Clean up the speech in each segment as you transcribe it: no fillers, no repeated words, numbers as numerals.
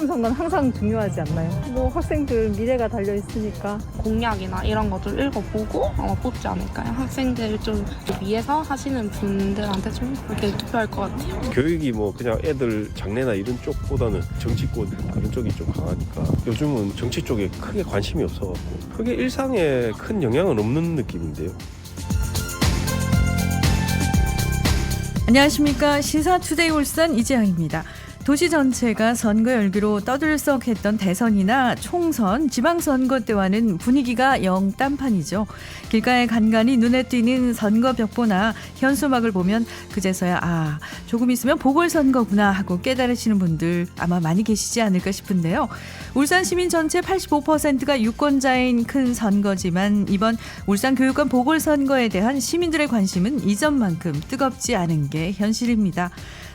선거는 항상 중요하지 않나요? 뭐 학생들 미래가 달려 있으니까. 공약이나 이런 거 좀 읽어보고 아마 뽑지 않을까요? 학생들 좀 위해서 하시는 분들한테 좀 이렇게 투표할 것 같아요. 교육이 뭐 그냥 애들 장래나 이런 쪽보다는 정치권 그런 쪽이 좀 강하니까 요즘은 정치 쪽에 크게 관심이 없어갖고 크게 일상에 큰 영향은 없는 느낌인데요. 안녕하십니까. 시사투데이 울산 이재영입니다. 도시 전체가 선거 열기로 떠들썩했던 대선이나 총선, 지방선거 때와는 분위기가 영 딴판이죠. 길가에 간간히 눈에 띄는 선거 벽보나 현수막을 보면 그제서야 조금 있으면 보궐선거구나 하고 깨달으시는 분들 아마 많이 계시지 않을까 싶은데요. 울산 시민 전체 85%가 유권자인 큰 선거지만 이번 울산교육감 보궐선거에 대한 시민들의 관심은 이전만큼 뜨겁지 않은 게 현실입니다.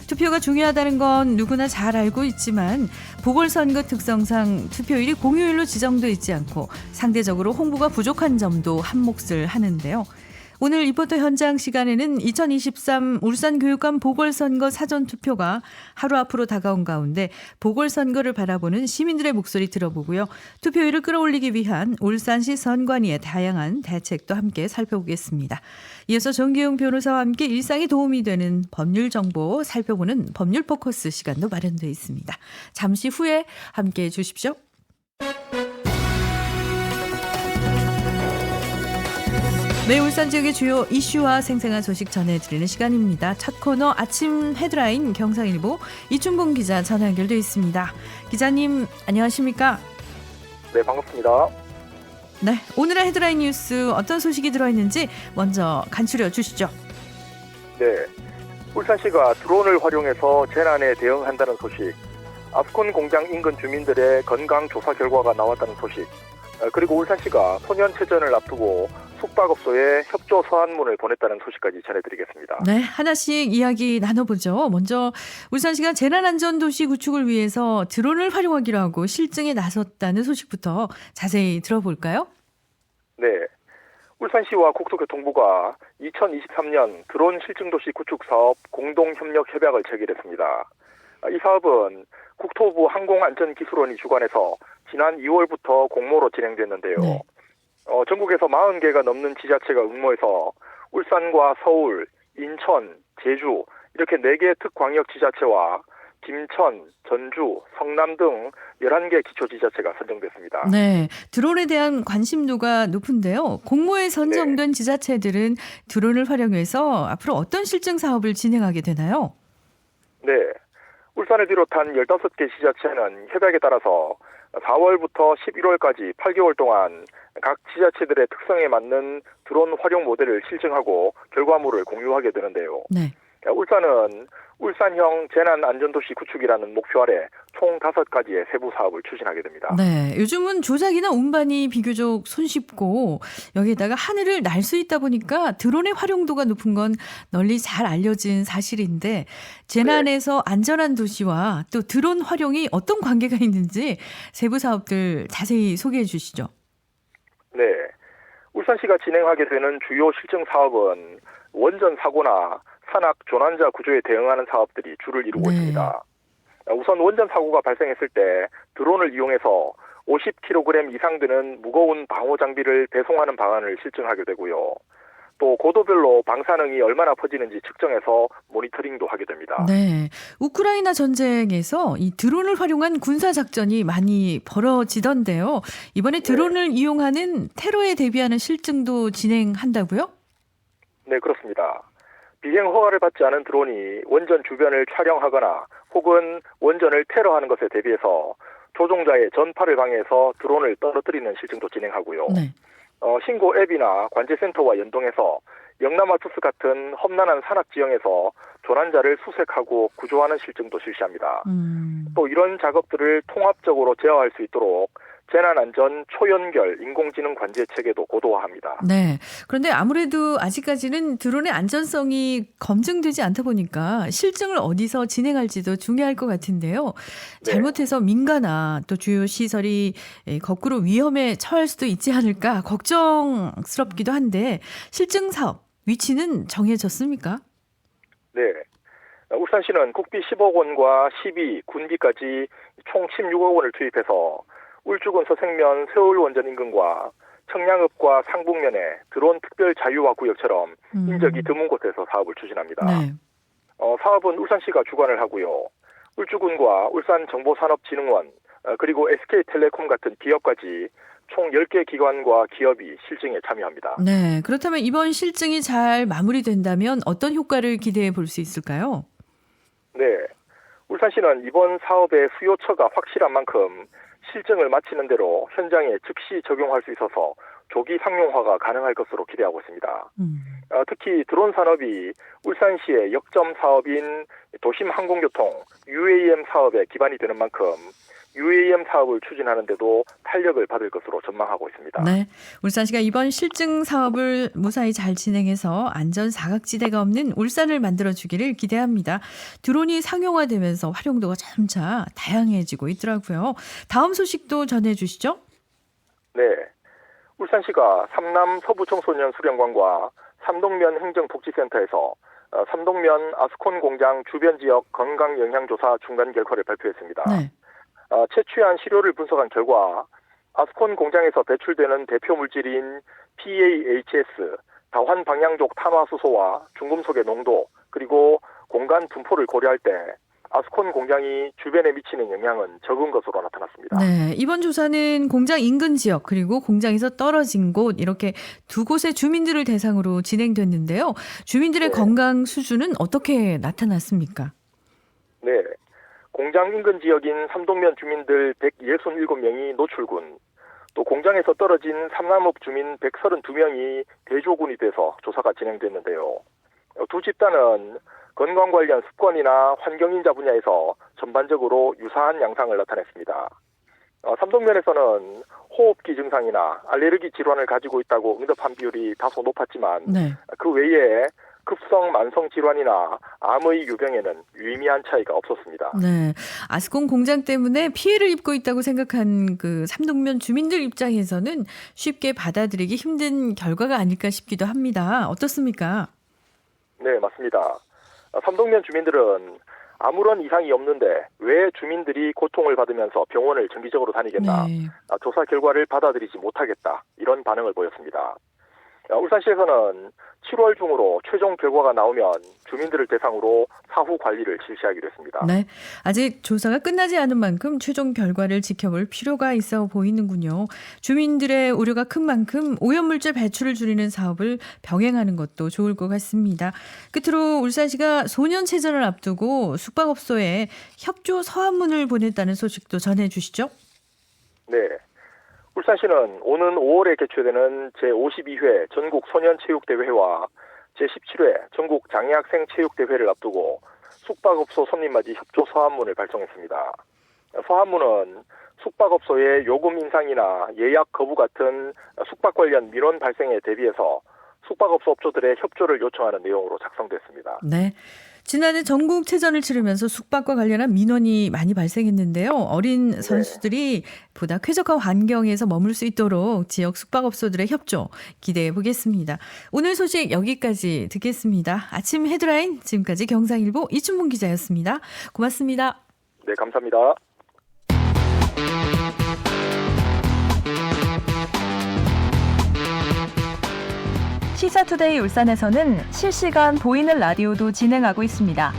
투표가 중요하다는 건 누구나 잘 알고 있지만 보궐선거 특성상 투표율이 공휴일로 지정돼 있지 않고 상대적으로 홍보가 부족한 점도 한몫을 하는데요. 오늘 리포터 현장 시간에는 2023 울산교육감 보궐선거 사전투표가 하루 앞으로 다가온 가운데 보궐선거를 바라보는 시민들의 목소리 들어보고요. 투표율을 끌어올리기 위한 울산시 선관위의 다양한 대책도 함께 살펴보겠습니다. 이어서 정기용 변호사와 함께 일상에 도움이 되는 법률 정보 살펴보는 법률 포커스 시간도 마련되어 있습니다. 잠시 후에 함께해 주십시오. 매일 울산 지역의 주요 이슈와 생생한 소식 전해드리는 시간입니다. 첫 코너 아침 헤드라인 경상일보 이춘봉 기자 전화 연결되어 있습니다. 기자님 안녕하십니까? 네, 반갑습니다. 네, 오늘의 헤드라인 뉴스 어떤 소식이 들어있는지 먼저 간추려 주시죠. 네, 울산시가 드론을 활용해서 재난에 대응한다는 소식, 아스콘 공장 인근 주민들의 건강 조사 결과가 나왔다는 소식, 그리고 울산시가 소년체전을 앞두고 숙박업소에 협조 서한문을 보냈다는 소식까지 전해드리겠습니다. 네, 하나씩 이야기 나눠보죠. 먼저 울산시가 재난안전도시 구축을 위해서 드론을 활용하기로 하고 실증에 나섰다는 소식부터 자세히 들어볼까요? 네, 울산시와 국토교통부가 2023년 드론 실증도시 구축 사업 공동협력 협약을 체결했습니다. 이 사업은 국토부 항공안전기술원이 주관해서 지난 2월부터 공모로 진행됐는데요. 네. 전국에서 40개가 넘는 지자체가 응모해서 울산과 서울, 인천, 제주 이렇게 4개 특광역지자체와 김천, 전주, 성남 등 11개 기초지자체가 선정됐습니다. 네, 드론에 대한 관심도가 높은데요. 공모에 선정된 지자체들은 드론을 활용해서 앞으로 어떤 실증 사업을 진행하게 되나요? 네, 울산을 비롯한 15개 지자체는 협약에 따라서 4월부터 11월까지 8개월 동안 각 지자체들의 특성에 맞는 드론 활용 모델을 실증하고 결과물을 공유하게 되는데요. 네. 울산은 울산형 재난안전도시 구축이라는 목표 아래 총 5가지의 세부 사업을 추진하게 됩니다. 네, 요즘은 조작이나 운반이 비교적 손쉽고 여기에다가 하늘을 날 수 있다 보니까 드론의 활용도가 높은 건 널리 잘 알려진 사실인데 재난에서 안전한 도시와 또 드론 활용이 어떤 관계가 있는지 세부 사업들 자세히 소개해 주시죠. 네, 울산시가 진행하게 되는 주요 실증 사업은 원전 사고나 산악 조난자 구조에 대응하는 사업들이 주를 이루고 있습니다. 우선 원전 사고가 발생했을 때 드론을 이용해서 50kg 이상 되는 무거운 방호 장비를 배송하는 방안을 실증하게 되고요. 또 고도별로 방사능이 얼마나 퍼지는지 측정해서 모니터링도 하게 됩니다. 네, 우크라이나 전쟁에서 이 드론을 활용한 군사 작전이 많이 벌어지던데요. 이번에 드론을 이용하는 테러에 대비하는 실증도 진행한다고요? 네, 그렇습니다. 비행 허가를 받지 않은 드론이 원전 주변을 촬영하거나 혹은 원전을 테러하는 것에 대비해서 조종자의 전파를 방해해서 드론을 떨어뜨리는 실증도 진행하고요. 네. 신고 앱이나 관제센터와 연동해서 영남아투스 같은 험난한 산악 지형에서 조난자를 수색하고 구조하는 실증도 실시합니다. 또 이런 작업들을 통합적으로 제어할 수 있도록 재난안전 초연결 인공지능 관제 체계도 고도화합니다. 네. 그런데 아무래도 아직까지는 드론의 안전성이 검증되지 않다 보니까 실증을 어디서 진행할지도 중요할 것 같은데요. 잘못해서 민가나 또 주요 시설이 거꾸로 위험에 처할 수도 있지 않을까 걱정스럽기도 한데 실증 사업 위치는 정해졌습니까? 네. 울산시는 국비 10억 원과 시비, 군비까지 총 16억 원을 투입해서 울주군 서생면 세월원전 인근과 청량읍과 상북면에 드론 특별 자유화 구역처럼 인적이 드문 곳에서 사업을 추진합니다. 네. 사업은 울산시가 주관을 하고요. 울주군과 울산정보산업진흥원 그리고 SK텔레콤 같은 기업까지 총 10개 기관과 기업이 실증에 참여합니다. 네. 그렇다면 이번 실증이 잘 마무리된다면 어떤 효과를 기대해 볼 수 있을까요? 네. 울산시는 이번 사업의 수요처가 확실한 만큼 실증을 마치는 대로 현장에 즉시 적용할 수 있어서 조기 상용화가 가능할 것으로 기대하고 있습니다. 특히 드론 산업이 울산시의 역점 사업인 도심 항공교통 UAM 사업에 기반이 되는 만큼 UAM 사업을 추진하는 데도 탄력을 받을 것으로 전망하고 있습니다. 네. 울산시가 이번 실증 사업을 무사히 잘 진행해서 안전 사각지대가 없는 울산을 만들어주기를 기대합니다. 드론이 상용화되면서 활용도가 점차 다양해지고 있더라고요. 다음 소식도 전해주시죠. 네. 울산시가 삼남 서부청소년 수련관과 삼동면 행정복지센터에서 삼동면 아스콘 공장 주변 지역 건강영향조사 중간 결과를 발표했습니다. 네. 채취한 시료를 분석한 결과 아스콘 공장에서 배출되는 대표 물질인 PAHS, 다환 방향족 탄화수소와 중금속의 농도, 그리고 공간 분포를 고려할 때 아스콘 공장이 주변에 미치는 영향은 적은 것으로 나타났습니다. 네, 이번 조사는 공장 인근 지역 그리고 공장에서 떨어진 곳 이렇게 두 곳의 주민들을 대상으로 진행됐는데요. 주민들의 네. 건강 수준은 어떻게 나타났습니까? 네. 공장 인근 지역인 삼동면 주민들 167명이 노출군, 또 공장에서 떨어진 삼남읍 주민 132명이 대조군이 돼서 조사가 진행됐는데요. 두 집단은 건강 관련 습관이나 환경인자 분야에서 전반적으로 유사한 양상을 나타냈습니다. 삼동면에서는 호흡기 증상이나 알레르기 질환을 가지고 있다고 응답한 비율이 다소 높았지만 네. 그 외에 급성 만성 질환이나 암의 유병에는 유의미한 차이가 없었습니다. 네. 아스콘 공장 때문에 피해를 입고 있다고 생각한 그 삼동면 주민들 입장에서는 쉽게 받아들이기 힘든 결과가 아닐까 싶기도 합니다. 어떻습니까? 네, 맞습니다. 삼동면 주민들은 아무런 이상이 없는데 왜 주민들이 고통을 받으면서 병원을 정기적으로 다니겠나, 네. 조사 결과를 받아들이지 못하겠다, 이런 반응을 보였습니다. 울산시에서는 7월 중으로 최종 결과가 나오면 주민들을 대상으로 사후 관리를 실시하기로 했습니다. 네. 아직 조사가 끝나지 않은 만큼 최종 결과를 지켜볼 필요가 있어 보이는군요. 주민들의 우려가 큰 만큼 오염물질 배출을 줄이는 사업을 병행하는 것도 좋을 것 같습니다. 끝으로 울산시가 소년체전을 앞두고 숙박업소에 협조 서한문을 보냈다는 소식도 전해주시죠. 네. 울산시는 오는 5월에 개최되는 제52회 전국 소년체육대회와 제17회 전국 장애학생 체육대회를 앞두고 숙박업소 손님맞이 협조 서한문을 발송했습니다. 서한문은 숙박업소의 요금 인상이나 예약 거부 같은 숙박 관련 민원 발생에 대비해서 숙박업소 업주들의 협조를 요청하는 내용으로 작성됐습니다. 네. 지난해 전국체전을 치르면서 숙박과 관련한 민원이 많이 발생했는데요. 어린 선수들이 보다 쾌적한 환경에서 머물 수 있도록 지역 숙박업소들의 협조 기대해 보겠습니다. 오늘 소식 여기까지 듣겠습니다. 아침 헤드라인 지금까지 경상일보 이춘문 기자였습니다. 고맙습니다. 네, 감사합니다. 시사투데이 울산에서는 실시간 보이는 라디오도 진행하고 있습니다.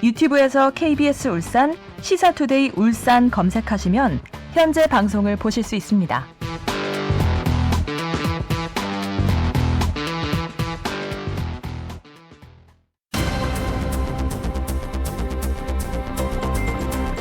유튜브에서 KBS 울산, 시사투데이 울산 검색하시면 현재 방송을 보실 수 있습니다.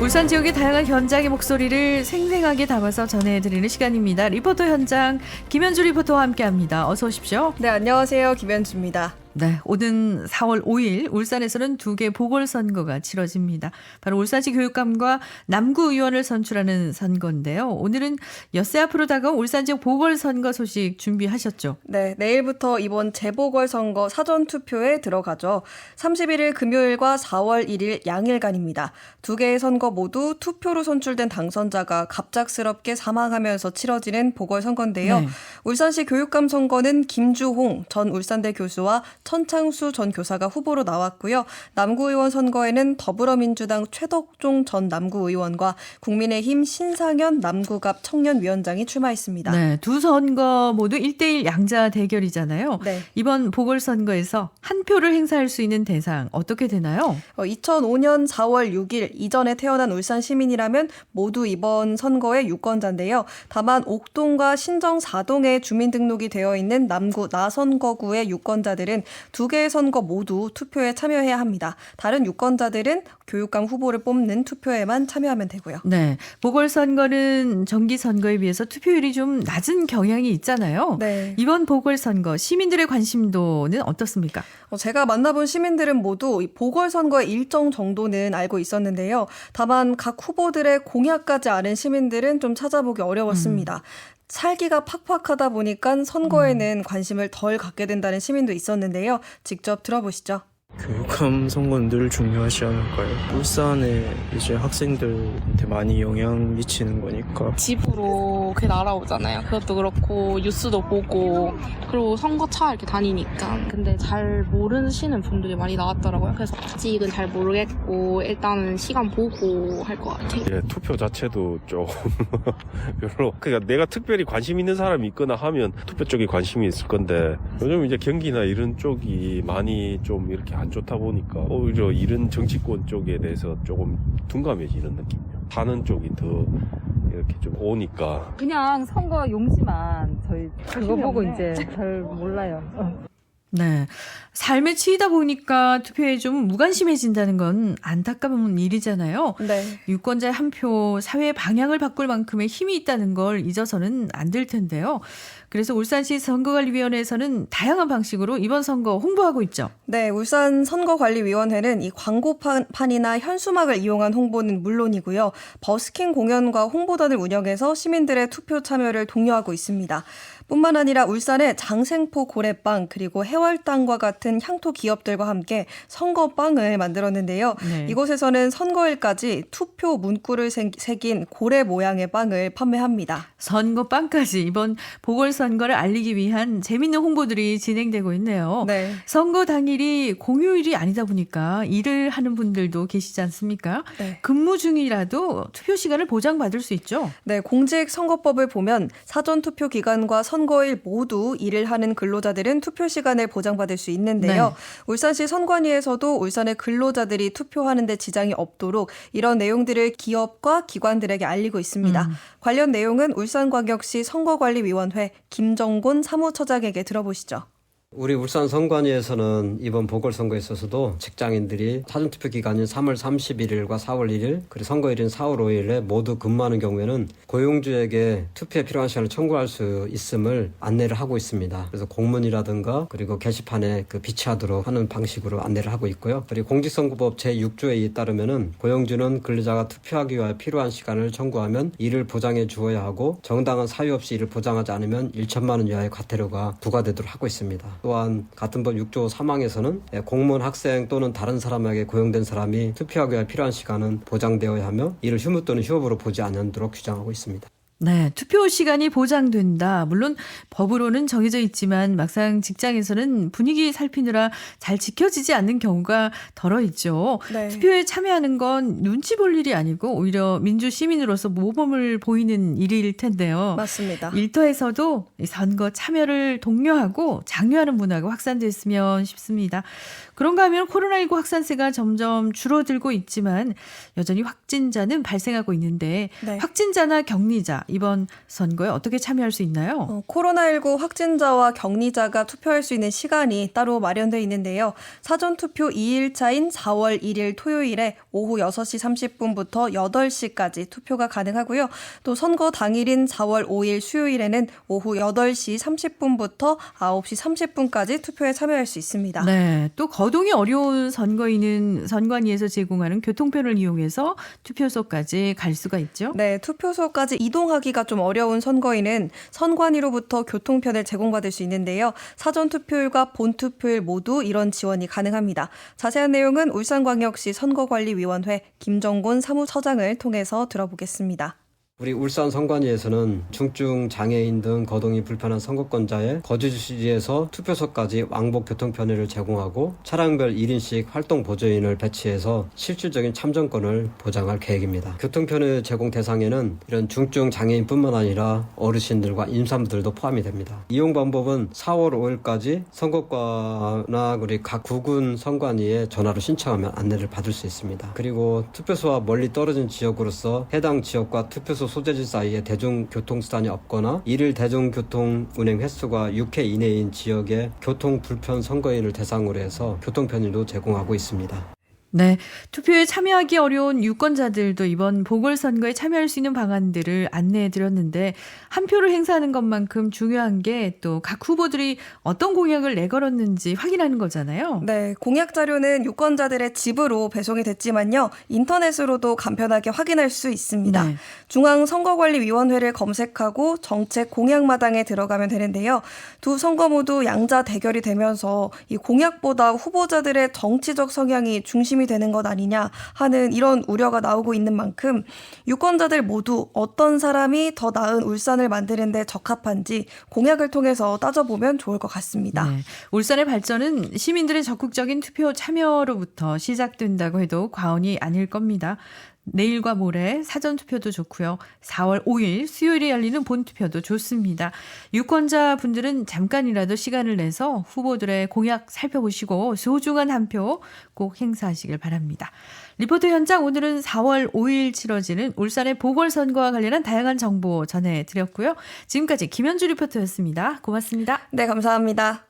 울산 지역의 다양한 현장의 목소리를 생생하게 담아서 전해드리는 시간입니다. 리포터 현장 김현주 리포터와 함께합니다. 어서 오십시오. 네, 안녕하세요. 김현주입니다. 네, 오는 4월 5일 울산에서는 2개 보궐선거가 치러집니다. 바로 울산시 교육감과 남구의원을 선출하는 선거인데요. 오늘은 엿새 앞으로 다가온 울산 지역 보궐선거 소식 준비하셨죠? 네, 내일부터 이번 재보궐선거 사전투표에 들어가죠. 31일 금요일과 4월 1일 양일간입니다. 2개의 선거 모두 투표로 선출된 당선자가 갑작스럽게 사망하면서 치러지는 보궐선거인데요. 네. 울산시 교육감 선거는 김주홍 전 울산대 교수와 천창수 전 교사가 후보로 나왔고요. 남구의원 선거에는 더불어민주당 최덕종 전 남구의원과 국민의힘 신상현 남구갑 청년위원장이 출마했습니다. 네, 두 선거 모두 1대1 양자 대결이잖아요. 네. 이번 보궐선거에서 한 표를 행사할 수 있는 대상 어떻게 되나요? 2005년 4월 6일 이전에 태어난 울산 시민이라면 모두 이번 선거의 유권자인데요. 다만 옥동과 신정 4동에 주민등록이 되어 있는 남구 나선거구의 유권자들은 두 개의 선거 모두 투표에 참여해야 합니다. 다른 유권자들은 교육감 후보를 뽑는 투표에만 참여하면 되고요. 네, 보궐선거는 정기선거에 비해서 투표율이 좀 낮은 경향이 있잖아요. 네. 이번 보궐선거 시민들의 관심도는 어떻습니까? 제가 만나본 시민들은 모두 이 보궐선거의 일정 정도는 알고 있었는데요. 다만 각 후보들의 공약까지 아는 시민들은 좀 찾아보기 어려웠습니다. 살기가 팍팍하다 보니까 선거에는 관심을 덜 갖게 된다는 시민도 있었는데요. 직접 들어보시죠. 교육감 선거는 늘 중요하지 않을까요? 울산에 이제 학생들한테 많이 영향 미치는 거니까. 집으로 그게 날아오잖아요. 그것도 그렇고 뉴스도 보고 그리고 선거차 이렇게 다니니까. 근데 잘 모르시는 분들이 많이 나왔더라고요. 그래서 아직은 잘 모르겠고 일단은 시간 보고 할 것 같아요. 예, 투표 자체도 좀 별로. 그러니까 내가 특별히 관심 있는 사람이 있거나 하면 투표 쪽에 관심이 있을 건데 요즘 이제 경기나 이런 쪽이 많이 좀 이렇게 안 좋다 보니까 오히려 이런 정치권 쪽에 대해서 조금 둔감해지는 느낌이에요. 사는 쪽이 더 이렇게 좀 오니까. 그냥 선거 용지만 저희 그거 보고 이제 잘 몰라요. 네. 삶에 치이다 보니까 투표에 좀 무관심해진다는 건 안타까운 일이잖아요. 네. 유권자의 한 표, 사회의 방향을 바꿀 만큼의 힘이 있다는 걸 잊어서는 안 될 텐데요. 그래서 울산시 선거관리위원회에서는 다양한 방식으로 이번 선거 홍보하고 있죠. 네, 울산 선거관리위원회는 이 광고판이나 현수막을 이용한 홍보는 물론이고요. 버스킹 공연과 홍보단을 운영해서 시민들의 투표 참여를 독려하고 있습니다. 뿐만 아니라 울산의 장생포 고래빵 그리고 해월땅과 같은 향토 기업들과 함께 선거빵을 만들었는데요. 네. 이곳에서는 선거일까지 투표 문구를 새긴 고래 모양의 빵을 판매합니다. 선거빵까지 이번 보궐선거를 알리기 위한 재밌는 홍보들이 진행되고 있네요. 네. 선거 당일이 공휴일이 아니다 보니까 일을 하는 분들도 계시지 않습니까? 네. 근무 중이라도 투표 시간을 보장받을 수 있죠. 네, 공직선거법을 보면 사전투표 기간과 선거일 모두 일을 하는 근로자들은 투표 시간을 보장받을 수 있는데요. 네. 울산시 선관위에서도 울산의 근로자들이 투표하는 데 지장이 없도록 이런 내용들을 기업과 기관들에게 알리고 있습니다. 관련 내용은 울산광역시 선거관리위원회 김정곤 사무처장에게 들어보시죠. 우리 울산 선관위에서는 이번 보궐선거에 있어서도 직장인들이 사전투표 기간인 3월 31일과 4월 1일 그리고 선거일인 4월 5일에 모두 근무하는 경우에는 고용주에게 투표에 필요한 시간을 청구할 수 있음을 안내를 하고 있습니다. 그래서 공문이라든가 그리고 게시판에 비치하도록 하는 방식으로 안내를 하고 있고요. 그리고 공직선거법 제6조에 따르면은 고용주는 근로자가 투표하기 위하여 필요한 시간을 청구하면 이를 보장해 주어야 하고 정당한 사유 없이 이를 보장하지 않으면 1천만 원 이하의 과태료가 부과되도록 하고 있습니다. 또한 같은 법 6조 3항에서는 공무원, 학생 또는 다른 사람에게 고용된 사람이 투표하기 위해 필요한 시간은 보장되어야 하며 이를 휴무 또는 휴업으로 보지 않도록 규정하고 있습니다. 네, 투표 시간이 보장된다. 물론 법으로는 정해져 있지만 막상 직장에서는 분위기 살피느라 잘 지켜지지 않는 경우가 덜어 있죠. 네. 투표에 참여하는 건 눈치 볼 일이 아니고 오히려 민주 시민으로서 모범을 보이는 일일 텐데요. 맞습니다. 일터에서도 선거 참여를 독려하고 장려하는 문화가 확산됐으면 싶습니다. 그런가 하면 코로나19 확산세가 점점 줄어들고 있지만 여전히 확진자는 발생하고 있는데 네. 확진자나 격리자 이번 선거에 어떻게 참여할 수 있나요? 코로나19 확진자와 격리자가 투표할 수 있는 시간이 따로 마련되어 있는데요. 사전투표 2일차인 4월 1일 토요일에 오후 6시 30분부터 8시까지 투표가 가능하고요. 또 선거 당일인 4월 5일 수요일에는 오후 8시 30분부터 9시 30분까지 투표에 참여할 수 있습니다. 네, 또 거동이 어려운 선거인은 선관위에서 제공하는 교통편을 이용해서 투표소까지 갈 수가 있죠? 네, 투표소까지 이동하기가 좀 어려운 선거인은 선관위로부터 교통편을 제공받을 수 있는데요. 사전투표일과 본투표일 모두 이런 지원이 가능합니다. 자세한 내용은 울산광역시 선거관리위원회 김정곤 사무처장을 통해서 들어보겠습니다. 우리 울산 선관위에서는 중증 장애인 등 거동이 불편한 선거권자의 거주지에서 투표소까지 왕복 교통 편의를 제공하고 차량별 1인씩 활동 보조인을 배치해서 실질적인 참정권을 보장할 계획입니다. 교통 편의 제공 대상에는 이런 중증 장애인뿐만 아니라 어르신들과 임산부들도 포함이 됩니다. 이용 방법은 4월 5일까지 선거과나 우리 각 구군 선관위에 전화로 신청하면 안내를 받을 수 있습니다. 그리고 투표소와 멀리 떨어진 지역으로서 해당 지역과 투표소 소재지 사이에 대중교통수단이 없거나 일일 대중교통 운행 횟수가 6회 이내인 지역의 교통불편 선거인을 대상으로 해서 교통편의도 제공하고 있습니다. 네, 투표에 참여하기 어려운 유권자들도 이번 보궐선거에 참여할 수 있는 방안들을 안내해드렸는데 한 표를 행사하는 것만큼 중요한 게 또 각 후보들이 어떤 공약을 내걸었는지 확인하는 거잖아요. 네, 공약 자료는 유권자들의 집으로 배송이 됐지만요. 인터넷으로도 간편하게 확인할 수 있습니다. 네. 중앙선거관리위원회를 검색하고 정책 공약마당에 들어가면 되는데요. 두 선거 모두 양자 대결이 되면서 이 공약보다 후보자들의 정치적 성향이 중심이 되는 것 아니냐 하는 이런 우려가 나오고 있는 만큼 유권자들 모두 어떤 사람이 더 나은 울산을 만드는 데 적합한지 공약을 통해서 따져보면 좋을 것 같습니다. 네. 울산의 발전은 시민들의 적극적인 투표 참여로부터 시작된다고 해도 과언이 아닐 겁니다. 내일과 모레 사전투표도 좋고요. 4월 5일 수요일에 열리는 본투표도 좋습니다. 유권자 분들은 잠깐이라도 시간을 내서 후보들의 공약 살펴보시고 소중한 한 표 꼭 행사하시길 바랍니다. 리포터 현장 오늘은 4월 5일 치러지는 울산의 보궐선거와 관련한 다양한 정보 전해드렸고요. 지금까지 김현주 리포터였습니다. 고맙습니다. 네, 감사합니다.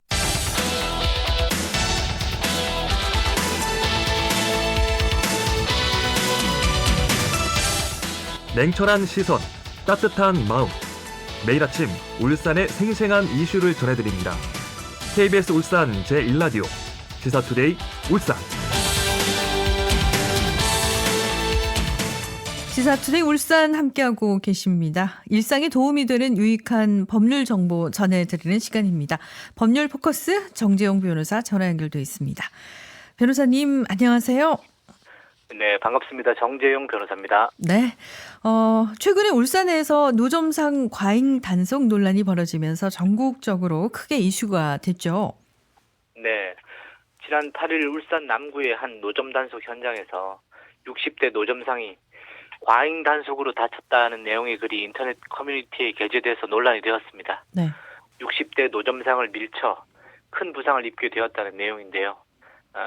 냉철한 시선, 따뜻한 마음. 매일 아침 울산의 생생한 이슈를 전해드립니다. KBS 울산 제1라디오 시사투데이 울산. 시사투데이 울산 함께하고 계십니다. 일상에 도움이 되는 유익한 법률 정보 전해드리는 시간입니다. 법률 포커스 정재용 변호사 전화 연결돼 있습니다. 변호사님 안녕하세요. 네, 반갑습니다. 정재용 변호사입니다. 네. 최근에 울산에서 노점상 과잉 단속 논란이 벌어지면서 전국적으로 크게 이슈가 됐죠. 네. 지난 8일 울산 남구의 한 노점 단속 현장에서 60대 노점상이 과잉 단속으로 다쳤다는 내용의 글이 인터넷 커뮤니티에 게재돼서 논란이 되었습니다. 네. 60대 노점상을 밀쳐 큰 부상을 입게 되었다는 내용인데요.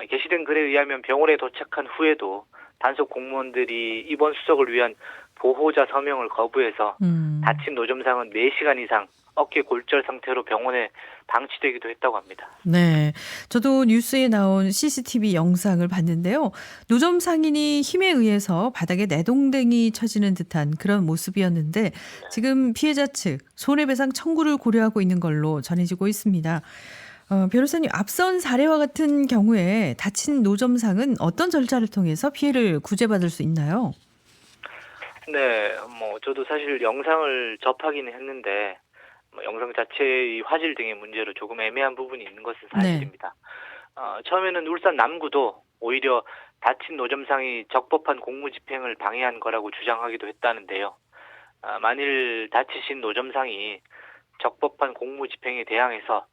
게시된 글에 의하면 병원에 도착한 후에도 단속 공무원들이 입원 수속을 위한 보호자 서명을 거부해서 다친 노점상은 4시간 이상 어깨 골절 상태로 병원에 방치되기도 했다고 합니다. 네, 저도 뉴스에 나온 CCTV 영상을 봤는데요. 노점 상인이 힘에 의해서 바닥에 내동댕이 쳐지는 듯한 그런 모습이었는데 지금 피해자 측 손해배상 청구를 고려하고 있는 걸로 전해지고 있습니다. 변호사님, 앞선 사례와 같은 경우에 다친 노점상은 어떤 절차를 통해서 피해를 구제받을 수 있나요? 네, 저도 사실 영상을 접하기는 했는데 영상 자체의 화질 등의 문제로 조금 애매한 부분이 있는 것은 사실입니다. 처음에는 울산 남구도 오히려 다친 노점상이 적법한 공무집행을 방해한 거라고 주장하기도 했다는데요. 만일 다치신 노점상이 적법한 공무집행에 대항해서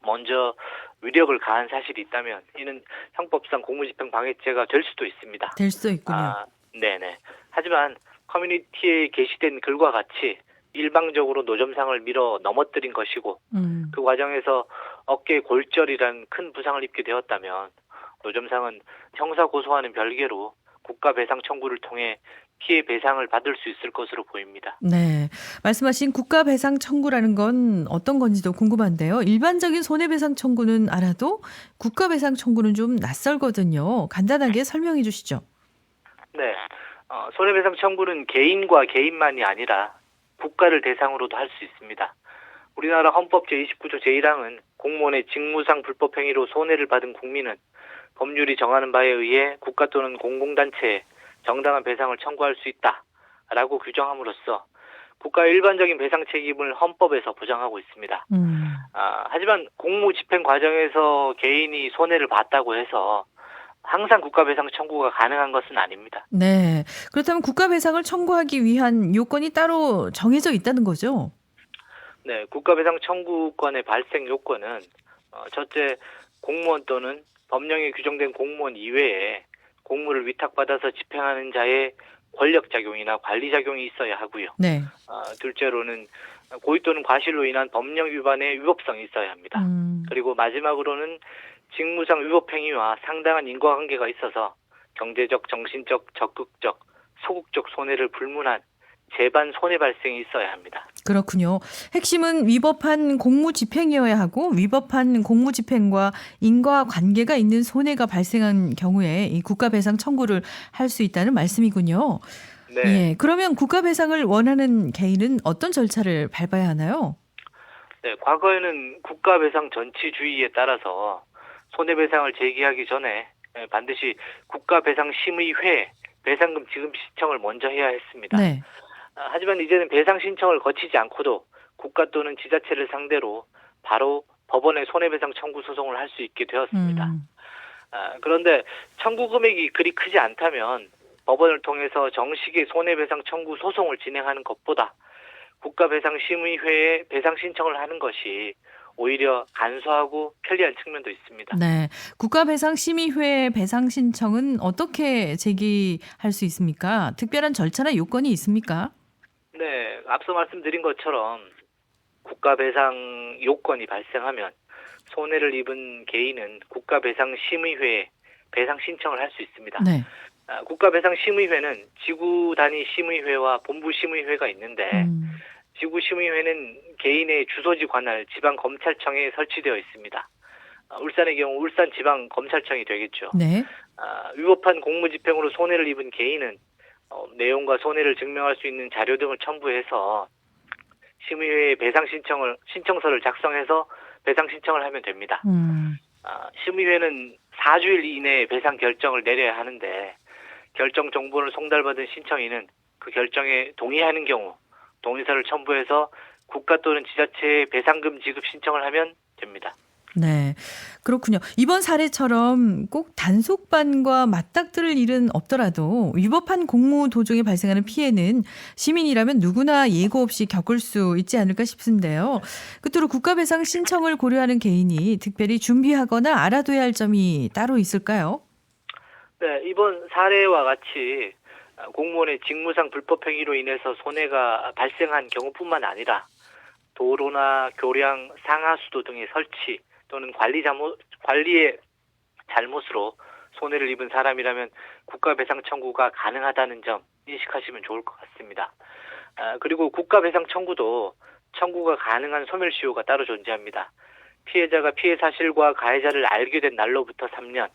먼저 위력을 가한 사실이 있다면 이는 형법상 공무집행 방해죄가 될 수도 있습니다. 될 수도 있군요. 네네. 하지만 커뮤니티에 게시된 글과 같이 일방적으로 노점상을 밀어 넘어뜨린 것이고 그 과정에서 어깨 골절이란 큰 부상을 입게 되었다면 노점상은 형사 고소와는 별개로 국가 배상 청구를 통해 피해 배상을 받을 수 있을 것으로 보입니다. 네, 말씀하신 국가 배상 청구라는 건 어떤 건지도 궁금한데요. 일반적인 손해배상 청구는 알아도 국가 배상 청구는 좀 낯설거든요. 간단하게 설명해 주시죠. 네, 손해배상 청구는 개인과 개인만이 아니라 국가를 대상으로도 할 수 있습니다. 우리나라 헌법 제29조 제1항은 공무원의 직무상 불법 행위로 손해를 받은 국민은 법률이 정하는 바에 의해 국가 또는 공공단체에 정당한 배상을 청구할 수 있다라고 규정함으로써 국가의 일반적인 배상 책임을 헌법에서 보장하고 있습니다. 하지만 공무집행 과정에서 개인이 손해를 봤다고 해서 항상 국가배상 청구가 가능한 것은 아닙니다. 네. 그렇다면 국가배상을 청구하기 위한 요건이 따로 정해져 있다는 거죠? 네, 국가배상 청구권의 발생 요건은 첫째, 공무원 또는 법령에 규정된 공무원 이외에 공무를 위탁받아서 집행하는 자의 권력작용이나 관리작용이 있어야 하고요. 네. 둘째로는 고의 또는 과실로 인한 법령 위반의 위법성이 있어야 합니다. 그리고 마지막으로는 직무상 위법 행위와 상당한 인과관계가 있어서 경제적, 정신적, 적극적, 소극적 손해를 불문한 재반 손해 발생이 있어야 합니다. 그렇군요. 핵심은 위법한 공무집행이어야 하고 위법한 공무집행과 인과관계가 있는 손해가 발생한 경우에 이 국가배상 청구를 할 수 있다는 말씀이군요. 네. 예, 그러면 국가배상을 원하는 개인은 어떤 절차를 밟아야 하나요? 네, 과거에는 국가배상 전치주의에 따라서 손해배상을 제기하기 전에 반드시 국가배상심의회 배상금 지급 신청을 먼저 해야 했습니다. 네. 하지만 이제는 배상 신청을 거치지 않고도 국가 또는 지자체를 상대로 바로 법원에 손해배상 청구 소송을 할 수 있게 되었습니다. 그런데 청구 금액이 그리 크지 않다면 법원을 통해서 정식의 손해배상 청구 소송을 진행하는 것보다 국가배상심의회에 배상 신청을 하는 것이 오히려 간소하고 편리한 측면도 있습니다. 네. 국가배상심의회 배상 신청은 어떻게 제기할 수 있습니까? 특별한 절차나 요건이 있습니까? 네, 앞서 말씀드린 것처럼 국가배상 요건이 발생하면 손해를 입은 개인은 국가배상심의회에 배상 신청을 할 수 있습니다. 네. 국가배상심의회는 지구 단위 심의회와 본부 심의회가 있는데 지구심의회는 개인의 주소지 관할 지방검찰청에 설치되어 있습니다. 울산의 경우 울산지방검찰청이 되겠죠. 네. 위법한 공무집행으로 손해를 입은 개인은 내용과 손해를 증명할 수 있는 자료 등을 첨부해서 심의회에 배상 신청서를 작성해서 배상 신청을 하면 됩니다. 심의회는 4주일 이내에 배상 결정을 내려야 하는데 결정 정보를 송달받은 신청인은 그 결정에 동의하는 경우 동의서를 첨부해서 국가 또는 지자체에 배상금 지급 신청을 하면 됩니다. 네, 그렇군요. 이번 사례처럼 꼭 단속반과 맞닥뜨릴 일은 없더라도 위법한 공무 도중에 발생하는 피해는 시민이라면 누구나 예고 없이 겪을 수 있지 않을까 싶은데요. 끝으로 국가배상 신청을 고려하는 개인이 특별히 준비하거나 알아둬야 할 점이 따로 있을까요? 네, 이번 사례와 같이 공무원의 직무상 불법 행위로 인해서 손해가 발생한 경우뿐만 아니라 도로나 교량, 상하수도 등의 설치 또는 관리의 잘못으로 손해를 입은 사람이라면 국가배상 청구가 가능하다는 점 인식하시면 좋을 것 같습니다. 그리고 국가배상 청구도 청구가 가능한 소멸시효가 따로 존재합니다. 피해자가 피해 사실과 가해자를 알게 된 날로부터 3년,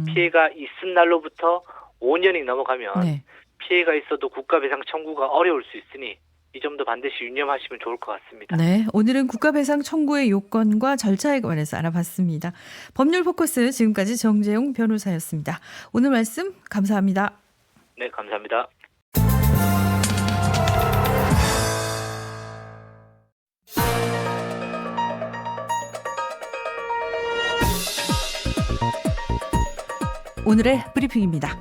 피해가 있은 날로부터 5년이 넘어가면 네. 피해가 있어도 국가배상 청구가 어려울 수 있으니 이 점도 반드시 유념하시면 좋을 것 같습니다. 네, 오늘은 국가배상 청구의 요건과 절차에 관해서 알아봤습니다. 법률 포커스 지금까지 정재용 변호사였습니다. 오늘 말씀 감사합니다. 네, 감사합니다. 오늘의 브리핑입니다.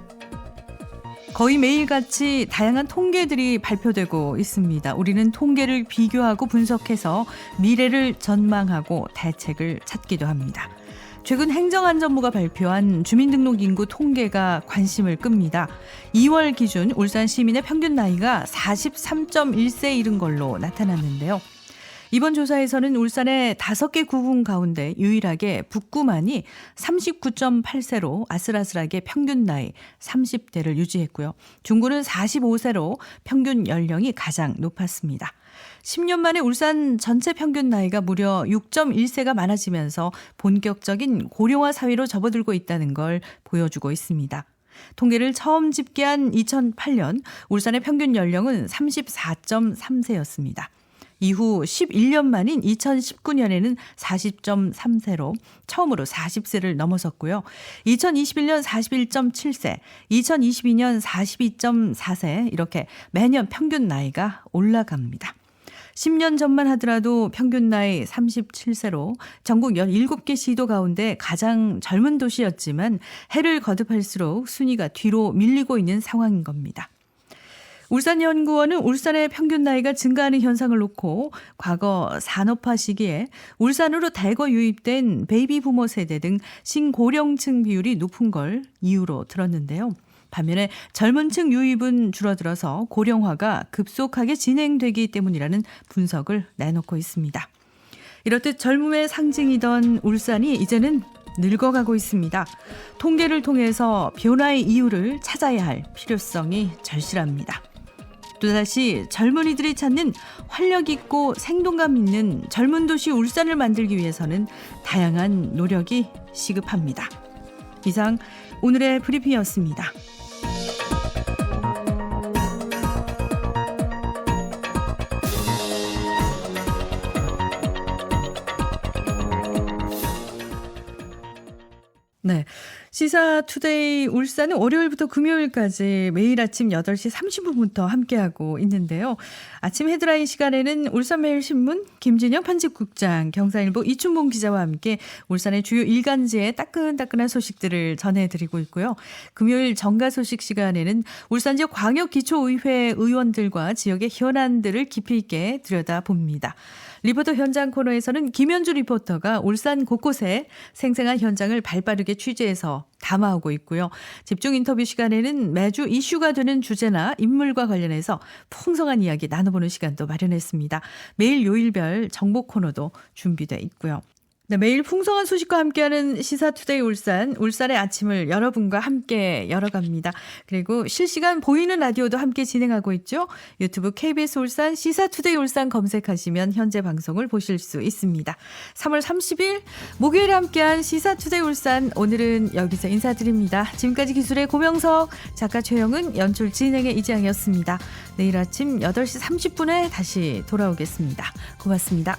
거의 매일같이 다양한 통계들이 발표되고 있습니다. 우리는 통계를 비교하고 분석해서 미래를 전망하고 대책을 찾기도 합니다. 최근 행정안전부가 발표한 주민등록인구 통계가 관심을 끕니다. 2월 기준 울산 시민의 평균 나이가 43.1세 이른 걸로 나타났는데요. 이번 조사에서는 울산의 5개 구군 가운데 유일하게 북구만이 39.8세로 아슬아슬하게 평균 나이 30대를 유지했고요. 중구는 45세로 평균 연령이 가장 높았습니다. 10년 만에 울산 전체 평균 나이가 무려 6.1세가 많아지면서 본격적인 고령화 사회로 접어들고 있다는 걸 보여주고 있습니다. 통계를 처음 집계한 2008년 울산의 평균 연령은 34.3세였습니다. 이후 11년 만인 2019년에는 40.3세로 처음으로 40세를 넘어섰고요. 2021년 41.7세, 2022년 42.4세 이렇게 매년 평균 나이가 올라갑니다. 10년 전만 하더라도 평균 나이 37세로 전국 17개 시도 가운데 가장 젊은 도시였지만 해를 거듭할수록 순위가 뒤로 밀리고 있는 상황인 겁니다. 울산연구원은 울산의 평균 나이가 증가하는 현상을 놓고 과거 산업화 시기에 울산으로 대거 유입된 베이비 부모 세대 등 신고령층 비율이 높은 걸 이유로 들었는데요. 반면에 젊은 층 유입은 줄어들어서 고령화가 급속하게 진행되기 때문이라는 분석을 내놓고 있습니다. 이렇듯 젊음의 상징이던 울산이 이제는 늙어가고 있습니다. 통계를 통해서 변화의 이유를 찾아야 할 필요성이 절실합니다. 또다시 젊은이들이 찾는 활력 있고 생동감 있는 젊은 도시 울산을 만들기 위해서는 다양한 노력이 시급합니다. 이상 오늘의 브리핑이었습니다. 네. 시사투데이 울산은 월요일부터 금요일까지 매일 아침 8시 30분부터 함께하고 있는데요. 아침 헤드라인 시간에는 울산매일신문 김진영 편집국장, 경상일보 이춘봉 기자와 함께 울산의 주요 일간지의 따끈따끈한 소식들을 전해드리고 있고요. 금요일 정가 소식 시간에는 울산 지역 광역기초의회 의원들과 지역의 현안들을 깊이 있게 들여다봅니다. 리포터 현장 코너에서는 김현주 리포터가 울산 곳곳에 생생한 현장을 발빠르게 취재해서 담아오고 있고요. 집중 인터뷰 시간에는 매주 이슈가 되는 주제나 인물과 관련해서 풍성한 이야기 나눠보는 시간도 마련했습니다. 매일 요일별 정보 코너도 준비되어 있고요. 네, 매일 풍성한 소식과 함께하는 시사투데이 울산, 울산의 아침을 여러분과 함께 열어갑니다. 그리고 실시간 보이는 라디오도 함께 진행하고 있죠. 유튜브 KBS 울산, 시사투데이 울산 검색하시면 현재 방송을 보실 수 있습니다. 3월 30일 목요일에 함께한 시사투데이 울산, 오늘은 여기서 인사드립니다. 지금까지 기술의 고명석, 작가 최영은, 연출 진행의 이지향이었습니다. 내일 아침 8시 30분에 다시 돌아오겠습니다. 고맙습니다.